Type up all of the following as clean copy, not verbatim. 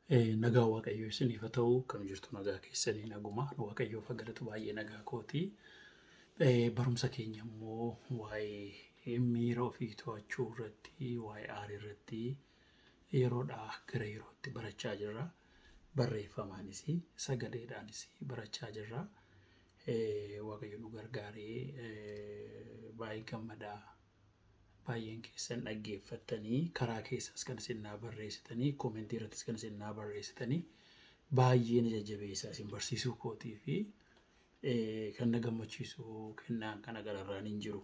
Nagaa Waaqayyoo isiniif haa ta'u, kam jirtu nagaa keessanii naguma. Waaqayyoof haa galatu baay'ee nagaa kooti. Barumsa keenya immoo waa'ee miira ofii to'achuu irratti, waa'ee aarii irratti yeroodhaa gara yerootti barachaa jirra. Barreeffamaanis sagaleedhaanis barachaa jirra. Waaqayyo nu gargaaree baay'ee gammadaa. Baay'een keessan dhaggeeffattanii karaa keessas kan isin naa barreessitanii koomentii irrattis kan isin naa barreessitanii baay'een jajjabeessaa isin barsiisuu kootii fi kan na gammachiisu kennaan kana gararraan hin jiru.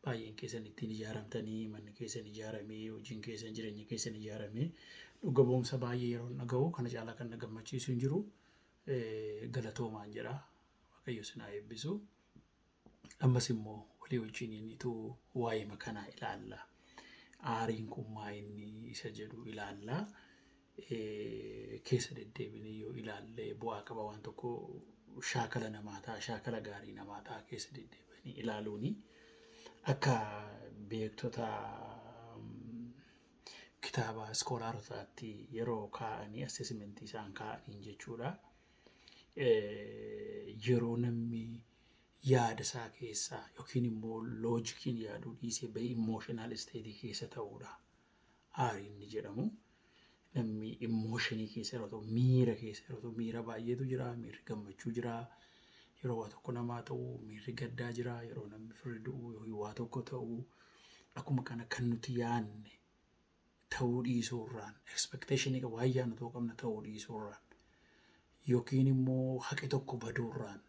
Baay'een keessan ittiin ijaaramtanii manni keessan ijaaramee hojiin keessan jireenya keessan ijaaramee dhuga ba'umsa baay'ee yeroo dhaga'u kana caalaa kan na gammachiisu hin jiru. Galatoomaan jedha. Waaqayyo isin haa eebbisu. Ammas immoo walii wajjiniinitu waa'ee makanaa ilaalla. Aariin kun maa inni isa jedhu ilaalla. Keessa deddeebinee yoo ilaalle bu'aa qaba waan tokko shaakala namaa ta'a, shaakala gaarii namaa ta'a keessa deddeebinee ilaaluuni. Akka beektota kitaaba iskoolaarotaatti yeroo kaa'anii assessmentii isaan kaa'aniin jechuudha. Yeroo namni yaada isaa keessaa yookiin immoo loojikiin yaaduu dhiisee bahee imooshinaal isteetii keessa ta'uudha. Aariin ni jedhamu. Namni imooshanii keessa yeroo ta'u, miira keessa yeroo ta'u, miira baay'eetu jira. Miirri gammachuu jira. Yeroo waa tokko namaa ta'u, miirri gaddaa jira. Yeroo namni firri du'u yookiin waa tokko ta'u, akkuma kana kan nuti yaadne ta'uu dhiisuurraan, expectationii waan yaadnu ta'uu qabna ta'uu dhiisuurraan, yookiin immoo haqi tokko baduurraan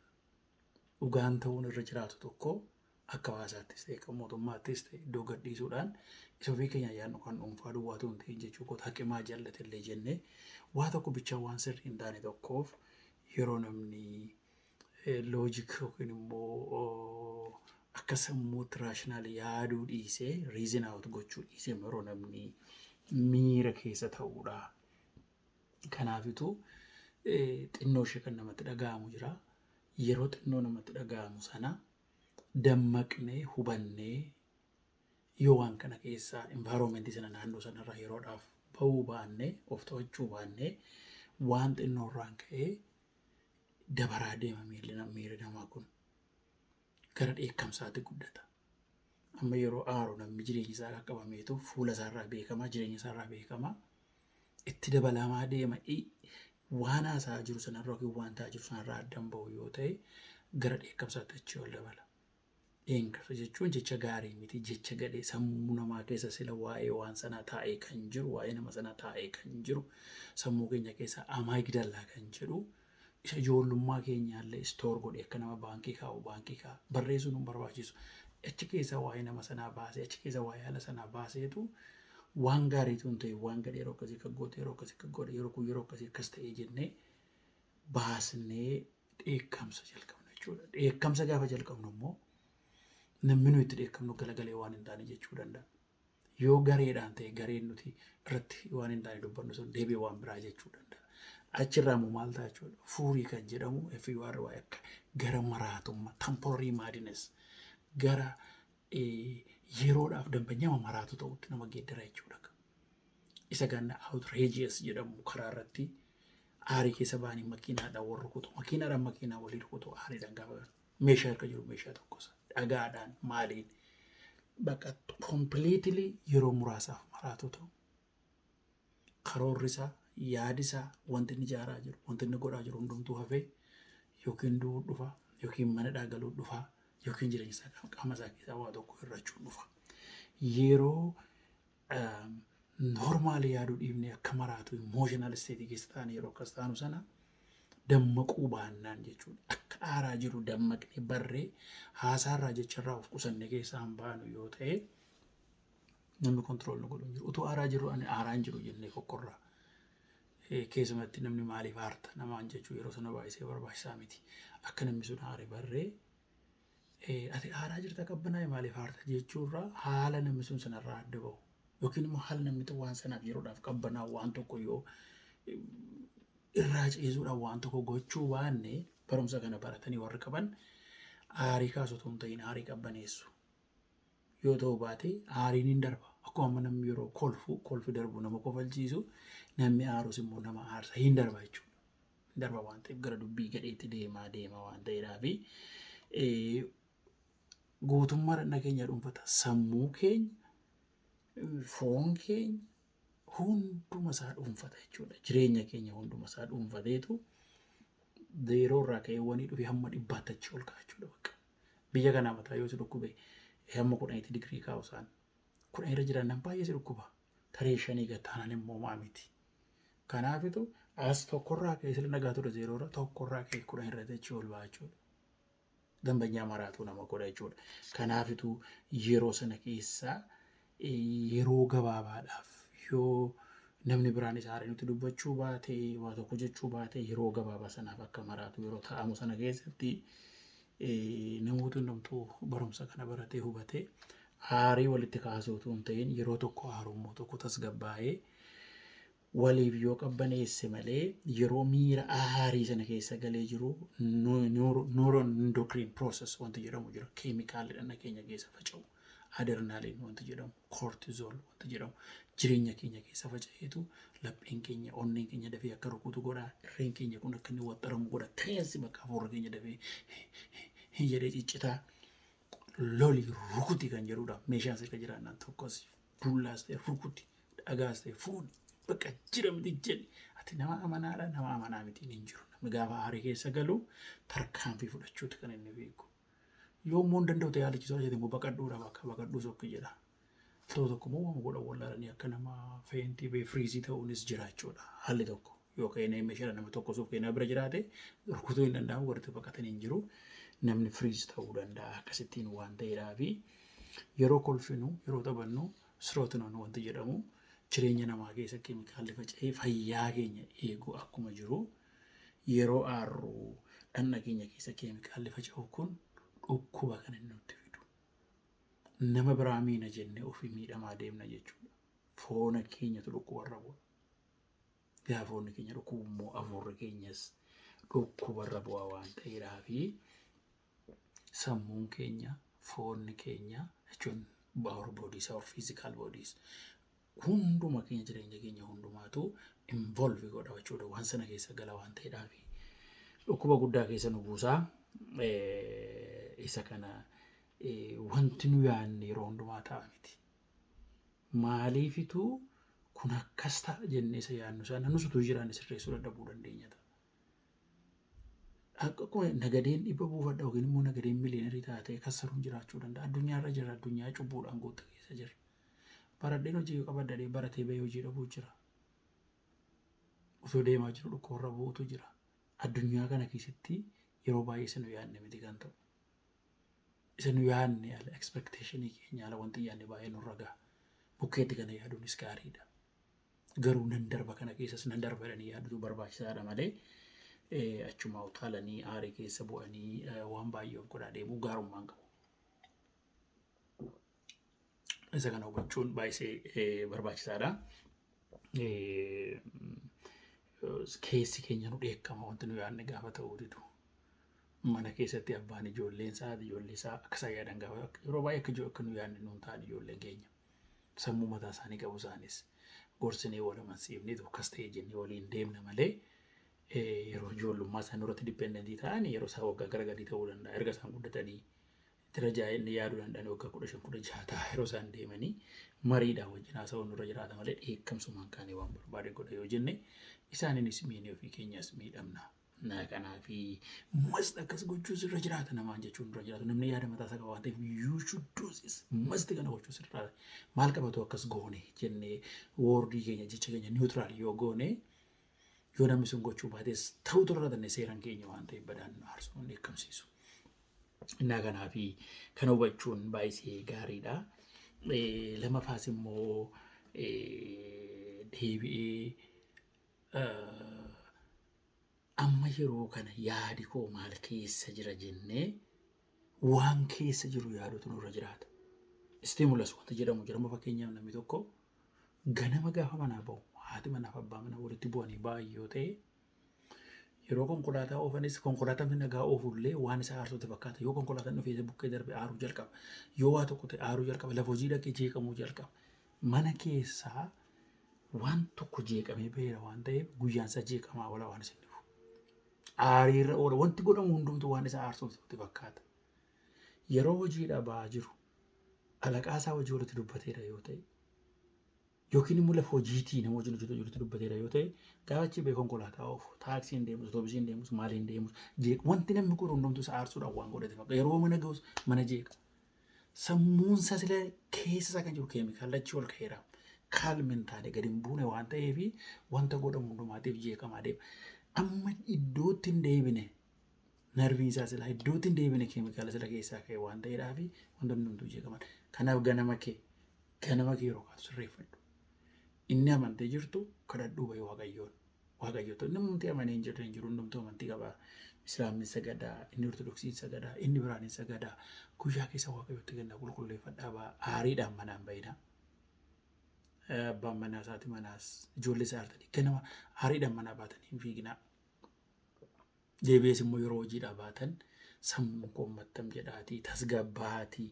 dhugaan ta'uun irra jiraatu tokko akka hawaasaattis ta'e kan mootummaattis ta'e iddoo gadhiisuudhaan isa ofii keenya yaadnu kan dhuunfaa duwwaatu hin ta'in jechuu koota haqimaa jaallatelle jennee waa tokko bichaa waan sirrii hin taane tokkoof yeroo namni loojik yookiin immoo akka sammuutti raashinaali yaaduu dhiisee riizin aawut gochuu dhiisee yeroo namni miira keessa ta'uudha. Kanaafitu xinnoo ishee kan namatti dhaga'amu jira. Yeroo xinnoo namatti dhaga'amu sana dammaqnee hubannee yoo waan kana keessaa envaaroomentii sana naannoo sanarraa yeroodhaaf bahuu baannee of to'achuu baannee waan xinnoorraan ka'ee dabaraa deema miirri namaa kun gara dheekkamsaatti guddata. Amma yeroo aaru namni jireenya isaa qaqqabameetu fuula isaarraa beekama, jireenya isaarraa beekama. Itti dabalamaa deema. Waan haasaa jiru sanarraa yookiin waan ta'aa jiru sanarraa addan bahu yoo ta'e gara dheekkamsaatti achi ol dabala. Dheekkamsa jechuun jecha gaarii miti, jecha gadhee sammuu namaa keessa sila waa'ee waan sanaa taa'ee kan jiru, waa'ee nama sanaa taa'ee kan jiru, sammuu keenya keessa amaa gidallaa kan jedhu isa ijoollummaa keenyaallee istoor godhee akka nama baankii kaa'u barreessuun hin barbaachisu. Achi keessa waa'ee nama sanaa baasee, achi keessa waa'ee haala sanaa baaseetu waan gaariitu hin ta'e waan gadhee yeroo akkasii kan goote yeroo akkasii kan godhe yeroo kun yeroo akkasii akkas ta'ee jennee baasnee dheekkamsa jalqabna jechuudha. Dheekkamsa gaafa jalqabnu immoo namni nuyi itti dheekkamnu galagalee waan hin taane jechuu danda'a. Yoo gareedhaan ta'e gareen nuti irratti waan hin taane dubbannu sun deebi'ee waan biraa jechuu danda'a. Achirraa immoo maal ta'a jechuudha. Fuurii kan jedhamu FUR waa akka gara maraatummaa temporary madness gara yeroodhaaf dambanyama maraatu ta'utti nama geeddara jechuudha. Isa ganna outrageous jedhamu karaa irratti aarii keessa ba'anii makiinaadhaan wal rukutu. Makiinaadhaan makiinaa walii rukutu aariidhaan gaafa meeshaa harka jiru meeshaa tokkos dhagaadhaan maaliin bakka completely yeroo muraasaaf maraatu ta'u. Karoorri isaa, yaadi isaa, wanti inni ijaaraa jiru, wanti inni godhaa jiru hundumtuu hafee yookiin du'uu dhufa, yookiin mana dhaagaluu dhufa, yookiin jireenya isaa qaama isaa keessaa waa tokko hir'achuu dhufa. Yeroo normaali yaaduu dhiibnee akka maraatu imooshinaal isteetii keessa ta'an yeroo akkas taanu sana dammaquu baannaan jechuudha. Akka aaraa jiru dammaqnee barree haasaarraa jecharraa of qusannee keessaa hin baanu yoo ta'e namni kontirool nu godhu hin jiru. Utuu aaraa jiru ani aaraan jiru jennee kokkorraa. Keessumatti namni maaliif aarta namaan jechuu yeroo sana baay'isee barbaachisaa miti. Akka namni sun aare barree ati aaraa jirta qabbanaa'e maaliif aarta jechuurraa haala namni sun sanarraa adda bahu. Yookiin immoo haala namni waan sanaaf yeroodhaaf qabbanaa waan tokko yoo irraa ciisuudhaan waan tokko gochuu baanne barumsa kana baratanii warri qaban aarii kaasutu hin ta'in aarii qabbaneessu. Yoo ta'u baate aariin hin darba. akkuma namni yeroo kolfi darbu nama kofalchiisu namni aarus immoo nama aarsa hin darba jechuudha. Darba waan ta'eef gara dubbii gadheetti deema waan ta'eedhaafi guutummaa dhagna keenya dhuunfata sammuu keenya foon keenya hunduma isaa dhuunfata jechuudha. Jireenya keenya hunduma isaa dhuunfateetu yeroo irraa ka'ee wanii dhufe hamma 100 achi ol ka'a jechuudha bakka. Biyya kanaa mataa yoo si dhukkube hamma 18 digirii kaa'u isaan 10 irra jiran nan baay'ee si dhukkuba. Taree 5 gattaanan immoo miti. Kanaafitu as tokkorraa ka'ee sila nagaa ture 0 irra tokkorraa ka'ee 10 irra achi ol ba'a jechuudha. Dambanyaa maraatu nama godha jechuudha. Kanaafitu yeroo sana keessaa yeroo gabaabaadhaaf yoo namni biraan isaa nuti dubbachuu baate waa tokko jechuu baate yeroo gabaabaa sanaaf akka maraatu yeroo taa'amu sana keessatti namoota hundumtuu barumsa kana baratee hubatee aarii walitti kaasuutu hin ta'in yeroo tokko aarummoo tokko tasgabbaa'ee waliif yoo qabbaneesse malee yeroo miira aarii sana keessa galee jiru neuroendocrine process wanti jedhamu jira. Keemikaalli dhagna keenya keessa faca'u. Adrenaaliin wanti jedhamu, cortisol wanti jedhamu jireenya keenya keessa faca'eetu lapheen keenya onneen keenya dafee akka rukutu godha. Irreen keenya kun akka inni waxxaramu godha. Keessi bakka hafuura keenya dafee hin jedhee ciccitaa lolii rukuti kan jedhudha. Meeshaan sirka jiraannaan tokkos dullaas ta'e rukuti dhagaas ta'e fuudhi bakka jira miti jedhi. Ati nama amanaadha nama amanaa miti hin jiru. Namni gaafa aarii keessa galu tarkaanfii fudhachuuti kan inni beeku. Yoommoo hin danda'u ta'e haalichisaa jedhe immoo baqadhuudha bakka baqadhuu sokki jedha. Tokko immoo waan godhan wallaalanii akka nama feentii bee firiizii ta'uunis jiraachuudha. Haalli tokko yookaan meeshaa nama tokko suuf keenyaa bira jiraate rukutuu hin danda'amu warri baqatanii hin jiru. Namni firiizii ta'uu danda'a akkasittiin waan ta'eedhaafi yeroo kolfinu yeroo taphannu sirootinoon wanti jedhamu jireenya namaa keessa keemikaalli faca'ee fayyaa keenya eeguu akkuma jiru yeroo aarru dhagna keenya keessa keemikaalli faca'u kun dhukkuba kan inni nutti fidu. Nama biraa miina jennee ofii miidhamaa deemna jechuudha. Foona keenyatu dhukkubarra bu'a. Gaafa foonni keenya dhukkubu immoo hafuurri keenyas dhukkubarra bu'a waan ta'eedhaafi sammuun keenya foonni keenya jechuun our bodies our physical bodies hunduma keenya jireenya keenya hundumaatu involve godha jechuudha. Waan sana keessa gala waan ta'eedhaafi dhukkuba guddaa keessa nu buusaa. Isa kana wanti nu yaadne yeroo hundumaa ta'a miti. Maaliifitu kun akkas ta'a jennee isa yaadnu sana nusutu jiraan sirreessuu dadhabuu dandeenya ta'a. Akkuma nagadeen dhibba buufadha yookiin immoo nagadeen miliyoonarii taatee kassaruun jiraachuu danda'a. Addunyaarra jira addunyaa cubbuudhaan guutuu keessa jira. Baradheen hojii qabadhadhee baratee bahee hojii dhabuu jira. Osoo deemaa jiru dhukkubarra bu'uutu jira. Addunyaa kana keessatti yeroo baay'ee isa nu yaadne miti kan ta'u. Isa nu yaadne ala expectationii keenya ala wanti yaadne baay'ee nurra gaha. Bukkeetti kana yaaduunis gaariidha. Garuu nan darba kana keessas nan darba jedhanii yaaduutu barbaachisaadha malee achuma utaalanii aarii keessa bu'anii waan baay'ee of godhaa deemuu gaarummaan qabu. Isa kana hubachuun baay'ee barbaachisaadha. Keessi keenya nu dheekkama wanti nu yaadne gaafa ta'uu didu. Mana keessatti abbaan ijoollee isaa akka isaan yaadan gaafa yeroo baay'ee akka nu yaadne nuun ta'an ijoolleen keenya. Sammuu mataa isaanii qabu isaanis gorsinee wal amansiifnee akkas ta'e jennee waliin deemna malee yeroo ijoollummaa isaanii irratti dipendentii ta'an yeroo isaan waggaa garaagarii ta'uu danda'a. Erga isaan guddatanii darajaa inni yaaduu danda'an waggaa 15-16 ta'a yeroo isaan deemanii mariidhaan wajjin haasa'uun nurra jiraata malee dheekkamsumaan kaanee waan barbaade godha yoo jenne isaaniinis miinee ofii keenyas miidhamna. Kanaafi must akkas gochuus irra jiraata namaan jechuun irra jiraatu namni yaada mataa isaa qaba waan ta'eef you should do this must kana gochuus irra jiraata. Maal qabatu akkas goone jennee woordii keenya jecha keenya neutral yoo goone yoo namni sun gochuu baates ta'uu turre tanne seeraan keenya waan ta'eef badaan aarsuu hin eekkamsiisu. Kanaafi kana hubachuun baay'ee gaariidha. Lamaffaas immoo deebi'ee amma yeroo kana yaadi koo maal keessa jira jennee waan keessa jiru yaadutu nurra jiraata. Stimulus wanti jedhamu jira. Fakkeenyaaf namni tokko ganama gaafa manaa bahu haati manaaf abbaa manaa walitti bu'anii baay'ee ta'e yeroo konkolaataa oofanis konkolaataan nagaa oofullee waan isa aarsuutti fakkaata. Yoo konkolaataan dhufee bukkee darbe aaruu jalqaba. Yoo waa tokko ta'e aaruu jalqaba. Lafa hojii dhaqee jeeqamuu jalqaba. mana keessaa waan tokko jeeqamee beera waan ta'eef guyyaan isaa jeeqamaa oola waan isin dhufu. Aariirra oola wanti godhamu hundumtuu waan isa aarsuuf fakkaata. Yeroo hojiidhaa ba'aa jiru alaqaa isaa hojii walitti dubbateera yoo ta'e yookiin immoo lafa hojiitii nama wajjin hojjetu walitti dubbateera yoo ta'e gaafachi bee konkolaataa oofu taaksiin deemus otoobusiin deemus maaliin deemus wanti namni godhu hundumtuu isa aarsuudhaan waan godhate fakkaata. Yeroo mana ga'us mana jeeqa. Sammuunsa sila keessa isaa kan jiru keemikaala achi ol ka'eera. Kaalmin taane gadi hin buune waan ta'eef wanta godhamu hundumaatiif jeeqamaa deema. Amma iddootti hin deebine narviin isaa sila iddootti hin deebine keemikaala sila keessaa ka'e waan ta'eedhaaf wanta hundumtuu jeeqaman. Kanaaf ganama kee yeroo kaatu sirreeffadhu. Inni amantee jirtu kadhadhuu bahee waaqayyoon. Waaqayyoon namni amanee hin jirre hin jiru hundumtuu amantii qaba. Islaamni sagadaa, inni ortodoksiin sagadaa, inni biraan sagadaa. Guyyaa keessa waaqayyootti ganna qulqulleeffadhaa ba'a. Aariidhaan manaan bahina. Abbaan manaa isaati manaas ijoollee isaa artanii ganama aariidhaan manaa baatanii hin fiiginaa. Deebi'ees immoo yeroo hojiidhaa baatan sammuun koommattam jedhaatii tasgabbaatii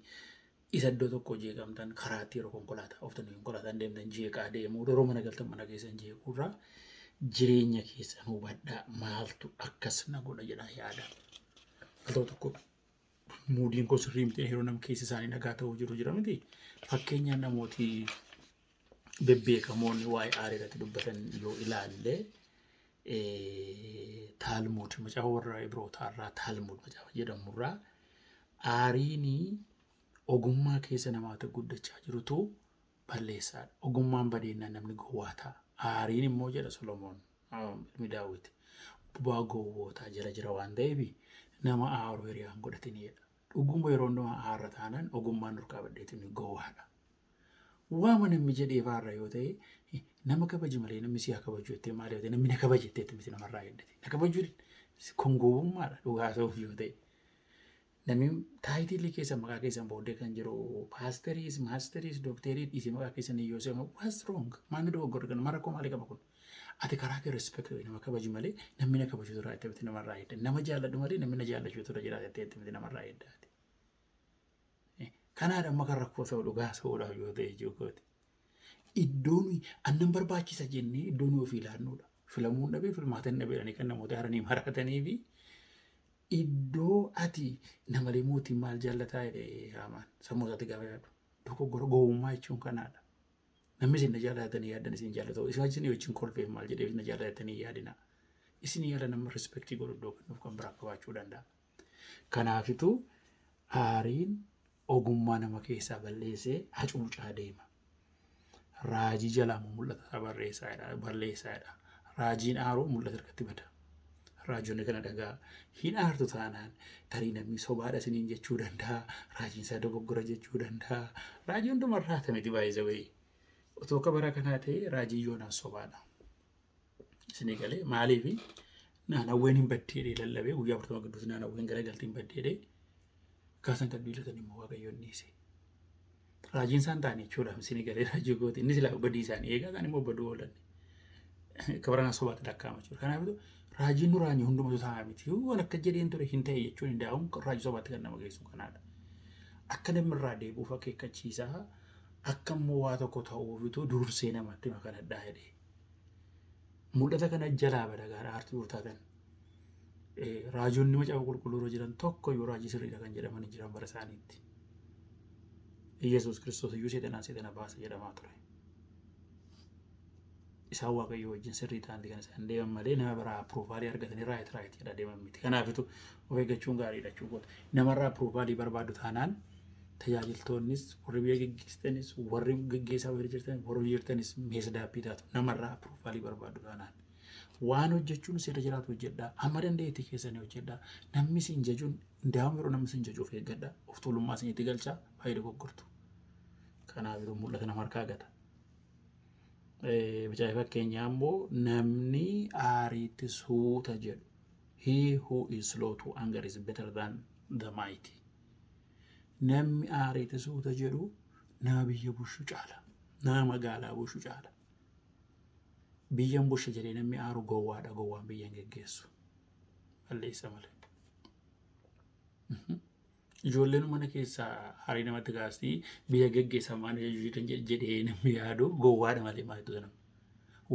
isa iddoo tokko jeeqamtan karaatti yeroo konkolaataa ooftanii konkolaataan deemtan jeeqaa deemuu yeroo mana galtan mana keessan jeequurraa jireenya keessan hubadhaa maaltu akkas na godha jedhaa yaada. Al tokko muudiin koo sirrii miti yeroo nam keessa isaanii nagaa ta'uu jira miti. Fakkeenyaan namooti bebbeekamoonni waa'ee aarii irratti dubbatan yoo ilaalle Taalmud macaafa warra Ibrootaarraa Taalmud macaafa jedhamurraa aariinii ogummaa keessa namaata guddachaa jirutu balleessaadha. Ogummaan badeennaan namni gowwaa ta'a. Aariin immoo jedha Solomoon ilmi Daawit bu'aa gowwootaa jira waan ta'eef nama aaruu hiriyaan godhatinidha. Dhuguma yeroo nama aarra taanaan ogummaan durqaa baddeetiin gowwaadha. Waama namni jedhee faarra yoo ta'e nama kabaji malee namni si haa kabaju jettee maal yoo ta'e namni na kabaje jetteetti miti namarraa eeggate. Na kabajuun kun gowwummaadha dhugaa ta'uuf yoo ta'e. Namni taayitilii keessa maqaa keessan booddee kan jiru paastariis, maastariis, dookterii dhiisee maqaa keessan yoo seema what's wrong? Maanni dogoggora kana mara koo maalii qaba kun? Ati karaa kee respect nama kabaju malee namni na kabaju tura jettee miti namarraa eegda. Nama jaalladhu malee namni na jaallachuu tura jira jettee miti namarraa eegdaati. Kanaadha amma kan rakkoo ta'u dhugaa ta'uudhaaf yoo ta'e jechuudha. Iddoon annan barbaachisa jennee iddoon ofii ilaannuudha. Filamuun dhabee filmaatan dhabeedhanii kan namoota haranii maratanii fi iddoo ati namalee mootiin maal jaallataa jedhee haamaan sammuu isaatti gaafa yaadu. Dogoggora gowwummaa jechuun kanaadha. Namni isin na jaallatanii yaaddan isin jaallatu. Isin wajjin kolfee maal jedhee isin na jaallatanii yaadina. Isin yaada nama rispeektii godhu iddoo kennuuf kan biraa qabaachuu danda'a. Kanaafitu aariin ogummaa nama keessaa balleessee hacuucaa deema. Raajii jalaa mul'ata balleessaadha. Raajiin aaruu mul'ata harkatti bada. Raajonni kana dhagaa hin aartu taanaan tarii namni sobaadha isiniin jechuu danda'a. Raajiin isaa dogoggora jechuu danda'a. Raajii hundumarraa tamiti baay'isa wayii. Otoo akka bara kanaa ta'e raajii yoonaan sobaadha. Isinii galee maaliifi naannawween hin baddeedhee lallabee guyyaa 40 gidduutti naannawween garagaltii hin baddeedhee kaasan kan biilatan immoo waaqayyoon dhiise. Raajiin isaan ta'anii jechuudha isinii galee raajii gooti. Inni silaa badii isaanii eegaa isaan immoo baduu oolan. Kabarana sobaatti lakkaa'ama jechuudha. Kanaafuu raajiin nuraanii hundumatu taa'aa miti. Waan akka jedheen ture hin ta'e jechuun hin daa'uun raajii sobaatti kan nama geessu kanaadha. Akka namni irraa deebuuf akeekkachiisaa akka immoo waa tokko ta'uufitu dursee namatti makanadhaa jedhee. Mul'ata kana jalaa badagaadha aartii urtaatan. Raajonni macaafa qulqulluu jiran tokko yoo raajii sirriidha kan jedhaman jiran bara isaaniitti. Yesuus Kiristoos iyyuu seexana baasa jedhamaa ture. Isaan waaqayyo wajjin sirrii ta'anti kan isaan deeman malee nama biraa approovaalii argatanii raayit jedha deeman miti. Kanaafitu of eeggachuun gaariidha jechuudha. Namarraa approovaalii barbaadu taanaan tajaajiltoonnis warri biyya geggeessanis warri geggeessaa warri jirtanis meeshaa daabbee taatu namarraa approovaalii barbaadu taanaan. Waan hojjechuun seera jiraatu hojjedhaa. Amma dandeettii keessanii hojjedhaa. Namni siin jajuun daa'ima yeroo namni siin jajuuf eeggadhaa. Of tuulummaa isinitti galchaa baay'ee dogoggortu. Kanaafuu mul'ata nama harkaa gata. Macaafa fakkeenyaa immoo namni aariitti suuta jedhu. He who is slow to anger is better than the mighty. Namni aariitti suuta jedhu nama biyya bushu caala. Nama magaalaa bushu caala. Biyyan busha jedhee namni aaru gowwaadha gowwaan biyyan geggeessu. Balleessa malee. Ijoolleen mana keessaa aarii namatti kaastii biyya geggeessaa maal jedhee namni yaadu gowwaadha malee maaltu sana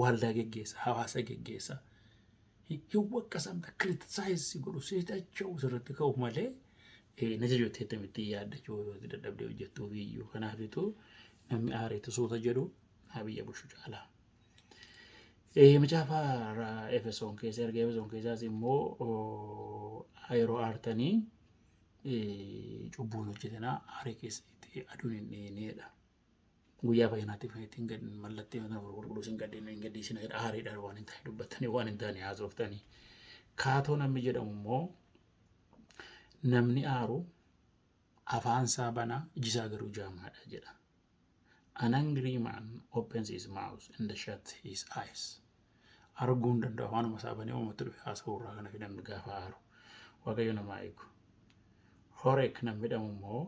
waldaa geggeessa hawaasa geggeessa hin waqqasamta kiritisaayiz godhu seetacha'u sirratti ka'u malee na jajjootee tamitti yaaddachuu yoo dadhabdee hojjettuuf iyyuu kanaafitu namni aariitu suuta jedhu haa biyya bulchu caalaa. Macaafa Efesoon keessa erga Efesoon keessaas immoo yeroo aartanii cubbuu hojjetanaa aarii keessatti aduun hin dheeneedha. Guyyaa fayyinaatti fayyittiin gad mallattee mana gurguruu sin gaddeen hin gaddiisina jedha aariidhaan waan hin taane dubbattanii waan hin taane haasoftanii. Kaatoo namni jedhamu immoo namni aaru afaan isaa banaa ijisaa garuu jaamaadha jedha. An angry man opens his mouth and shuts his eyes. Arguu hin danda'u waanuma isaa banee uummattu dhufe haasa'uu irraa kana fidan gaafa aaru. Waaqayyo namaa eegu. Horek namni jedhamu immoo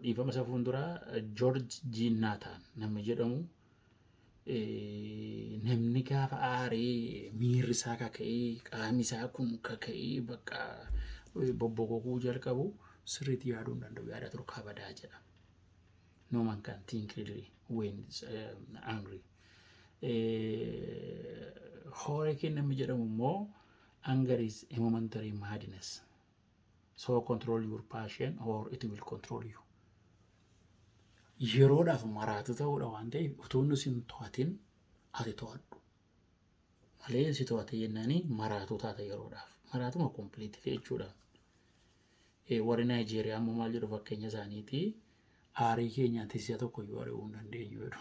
dhiifama isa fuulduraa George G. Nathan namni jedhamu namni gaafa aaree miirri isaa kaka'ee qaamni isaa kun kaka'ee bakka bobbokokuu jalqabu sirriitti yaaduu hin danda'u yaada turu kabadaa jedha. No man can think clearly when angry. Horekin namni jedhamu immoo anger is a momentary madness. So control your passion or it will control you. Yeroodhaaf maraatu ta'uudha waan ta'eef utuu inni sin to'atin ati to'adhu. Malee si to'ate jennaanii maraatuu taata yeroodhaaf. Maraatuma kompiliitii jechuudha. Warri Naayijeeriyaa ammoo maal jedhu fakkeenya isaaniitii aarii keenyaatti si'a tokko iyyuu ari'uu hin dandeenyu jedhu.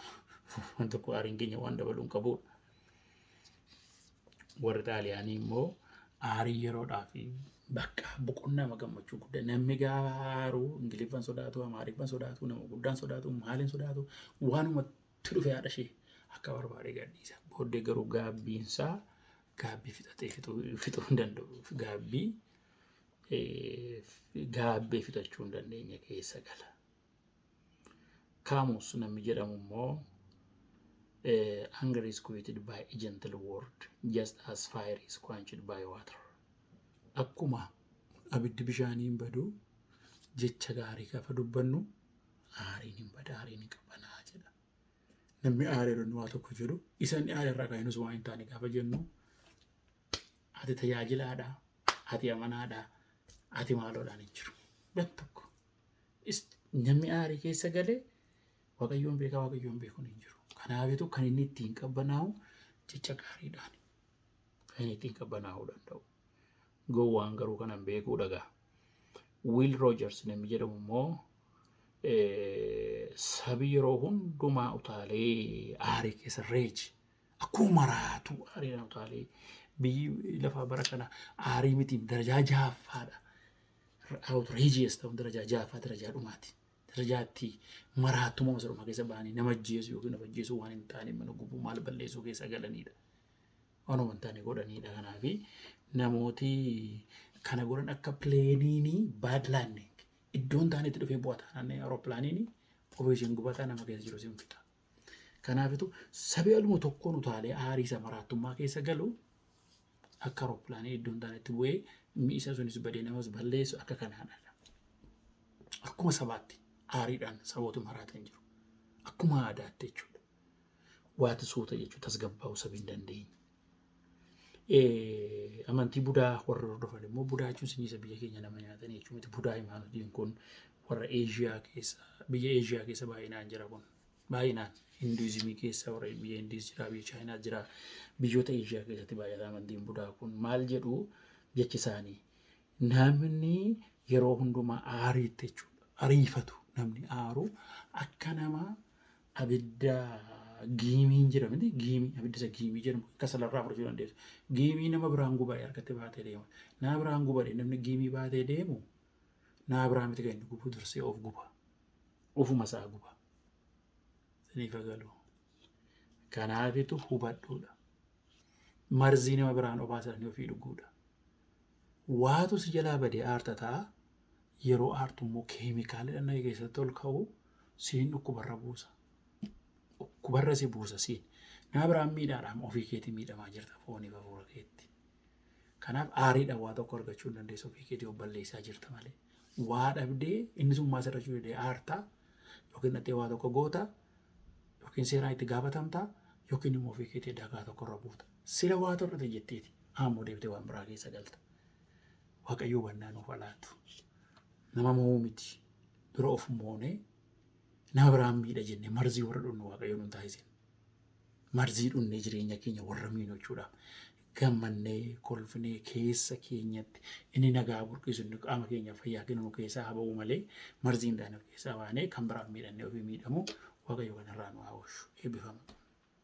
Waan tokko aariin keenya waan dabaluu hin qabudha. Warri Xaaliyaanii immoo aarii yeroodhaaf bakka boqonnaa gammachuu guddaa namni gaafa aaruu Ingiliffaan sodaatu Amaariffaan sodaatu nama guddaan sodaatu maaliin sodaatu waanumatti dhufe haadha ishee akka barbaade gadhiisa. Booddee garuu gaabbiinsaa gaabbii fixatee fixuu hin danda'u. Gaabbee fixachuu hin dandeenye keessa gala. Kaamus namni jedhamu immoo anger is quieted by a gentle word just as fire is quenched by water. Akkuma abiddi bishaaniin badu jecha gaarii gaafa dubbannu aariin hin bada aariin hin qabanaa jedha. Namni aariidhaan waa tokko jedhu isaan aarirraa kaa'inus waan hin taane gaafa jennu ati tajaajilaadha, ati amanaadha, ati maaloodhaan hin jiru. Bakka tokko namni aarii keessa galee Waaqayyoon beekaa Waaqayyoon beekuun hin jiru. Kanaafitu kan inni ittiin qabbanaa'u jecha gaariidhaan kan inni ittiin qabbanaa'uu danda'u. Gowwaan garuu kanan beekuu dhagaa. Will Rogers namni jedhamu immoo sabi yeroo hundumaa utaalee aarii keessa reeji akkuma maraatu aariidhaan utaalee biyyi lafaa bara kana aarii miti darajaa jahaffaadha. Outrageous ta'uun darajaa jahaffaa darajaa dhumaati. Darajaatti maraatuma masaruma keessa ba'anii nama ajjeesu yookiin nama ajjeesuu waan hin taane mana gubuu maal balleessuu keessa galanidha. Waanuma hin taane godhanidha. Kanaafi namooti kana godhan akka pileeniinii baadlaanne iddoon taanetti dhufee bu'ata naannoo aeropilaaniinii ofiisiin gubataa nama keessa jiru sin fita. Kanaafitu sabee aluma tokkoon utaalee aarii isa maraattummaa keessa galu akka aeropilaanii iddoon taanetti bu'ee mi'a sunis badee namas balleessu akka kanaadha. Akkuma sabaatti aariidhaan saboota maraatan jiru. Akkuma aadaatti jechuudha. Waati suuta jechuudha tasgabbaa'uu sabii hin dandeenye. Amantii Budaa warra hordofan immoo Budaa jechuun sinisa biyya keenya nama nyaatan jechuudha. Budaa imaanotiin kun warra Eeshiyaa keessa biyya Eeshiyaa keessa baay'inaan jira kun. Baay'inaan Hinduizimii keessa warra biyya Hindiis jira biyya Chaayinaa jira. Biyyoota Eeshiyaa keessatti baay'ata amantiin Budaa kun maal jedhu jechi isaanii. Namni yeroo hundumaa aariitti jechuudha. Ariifatu namni aaru akka nama abidda giimiin jedhamu giimii abidda isa giimii jedhamu kasalarraa fudhachuu dandeessu. Giimii nama biraan gubadee harkatti baatee deemu. Nama biraan gubadee namni giimii baatee deemu nama biraa miti kan inni gubu dursee of guba. Ofuma isaa guba. Saniif agaluu. Kanaafitu hubadhuudha. Marzii nama biraan obaasanii ofii dhuguudha. Waatu si jalaa badee aartataa yeroo aartu immoo keemikaalidhaan nama keessatti ol ka'u siin dhukkubarra buusa. Dhukkubarra si buusa siin. Nama biraan miidhaadhaan ofii keetii miidhamaa jirta foonii hafuura keetti. Kanaaf aariidhaan waa tokko argachuu hin dandeessu ofii keetii of balleessaa jirta malee. Waa dhabdee inni sun maas irra jiru aartaa yookiin dhattee waa tokko goota yookiin seeraan itti gaafatamtaa yookiin immoo ofii keetii dagaa tokko irra buuta. Sila waa torrate jetteeti ammoo deebitee waan biraa keessa galta. Waaqayyo hubannaa nuuf laatu. Nama mo'uu miti. Dura of moonee nama biraan miidha jennee marzii warra dhunnu waaqayyo nu taasisan. Marzii dhunnee jireenya keenya warra miidhu jechuudhaaf. Gammannee kolfinee keessa keenyatti inni nagaa burqisu inni qaama keenya fayyaa kennu nu keessaa haa ba'u malee marziin daanuu keessaa baanee kan biraan miidhannee ofii miidhamu waaqayyo kanarraa nu haa oolchu. Eebbifama.